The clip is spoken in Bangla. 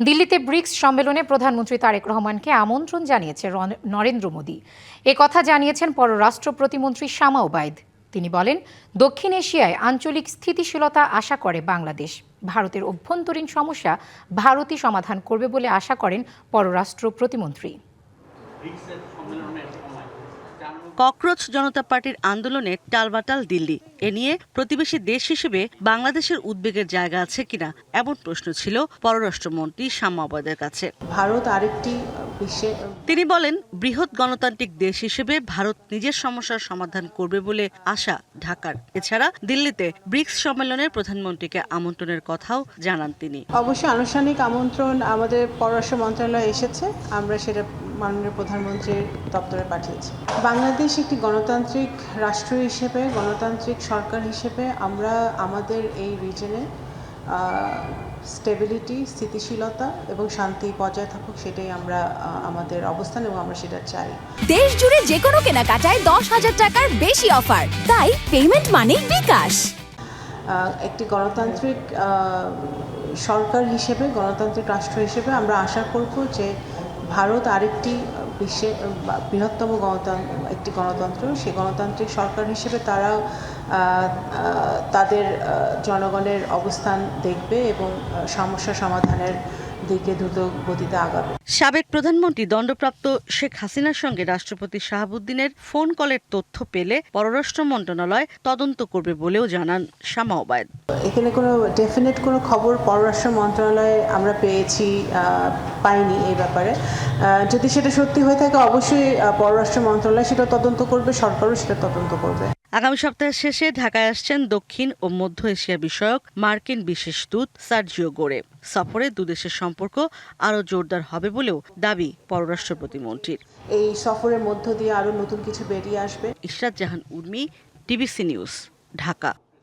দিল্লিতে ব্রিক্স সম্মেলনে প্রধানমন্ত্রী তারেক রহমানকে আমন্ত্রণ জানিয়েছে নরেন্দ্র মোদী। কথা জানিয়েছেন পররাষ্ট্র প্রতিমন্ত্রী শামা ওবায়দ। তিনি বলেন, দক্ষিণ এশিয়ায় আঞ্চলিক স্থিতিশীলতা আশা করে বাংলাদেশ। ভারতের অভ্যন্তরীণ সমস্যা ভারতই সমাধান করবে বলে আশা করেন পররাষ্ট্র প্রতিমন্ত্রী। ককরোচ জনতা পার্টির আন্দোলনে টালবাটাল দিল্লি। এ নিয়ে প্রতিবেশী দেশ হিসেবে বাংলাদেশের উদ্বেগের জায়গা আছে কিনা এমন প্রশ্ন ছিল পররাষ্ট্রমন্ত্রী শামা ওবায়দের কাছে। ভারত আরেকটি তিনি বলেন, বৃহৎ গণতান্ত্রিক দেশ হিসেবে ভারত নিজের সমস্যার সমাধান করবে বলে আশা ঢাকার। এছাড়া দিল্লিতে ব্রিক্স সম্মেলনে প্রধানমন্ত্রীকে আমন্ত্রণের কথাও জানান তিনি। অবশ্যই আনুষ্ঠানিক আমন্ত্রণ আমাদের পররাষ্ট্র মন্ত্রণালয়ে এসেছে, আমরা সেটা মাননীয় প্রধানমন্ত্রীর দপ্তরে পাঠিয়েছি। বাংলাদেশ একটি গণতান্ত্রিক রাষ্ট্র হিসেবে, গণতান্ত্রিক সরকার হিসেবে আমরা আমাদের এই রিজনে স্টেবিলিটি, স্থিতিশীলতা এবং শান্তি বজায় থাকুক, সেটাই আমরা আমাদের অবস্থান এবং আমরা সেটা চাই। দেশ জুড়ে যে কোনো কেনাকাটায় 10,000 টাকার বেশি অফার, তাই পেমেন্ট মানেই বিকাশ। একটি গণতান্ত্রিক সরকার হিসেবে, গণতান্ত্রিক রাষ্ট্র হিসেবে আমরা আশা করব যে ভারত আরেকটি বিশ্বের বৃহত্তম একটি গণতন্ত্র, সেই গণতান্ত্রিক সরকার হিসেবে তারা তাদের জনগণের অবস্থান দেখবে এবং সমস্যা সমাধানের দিকে দ্রুত গতিতে আগাবে। সাবেক প্রধানমন্ত্রী দণ্ডপ্রাপ্ত শেখ হাসিনার সঙ্গে রাষ্ট্রপতি শাহাবুদ্দিনের ফোন কলের তথ্য পেলে পররাষ্ট্র মন্ত্রণালয় তদন্ত করবে বলেও জানান শামা ওবায়দ। এখানে কোনো ডেফিনেট কোনো খবর পররাষ্ট্র মন্ত্রণালয়ে আমরা পাইনি এই ব্যাপারে। যদি সেটা সত্যি হয়ে থাকে অবশ্যই পররাষ্ট্র মন্ত্রণালয় সেটা তদন্ত করবে, সরকারও সেটা তদন্ত করবে। আগামী সপ্তাহের শেষে ঢাকায় আসছেন দক্ষিণ ও মধ্য এশিয়া বিষয়ক মার্কিন বিশেষ দূত সার্জিও গোরে। সফরে দুদেশের সম্পর্ক আরও জোরদার হবে বলেও দাবি পররাষ্ট্র প্রতিমন্ত্রীর। এই সফরের মধ্য দিয়ে আরও নতুন কিছু বেরিয়ে আসবে। ইশরাত জাহান উর্মি, ডিবিসি নিউজ, ঢাকা।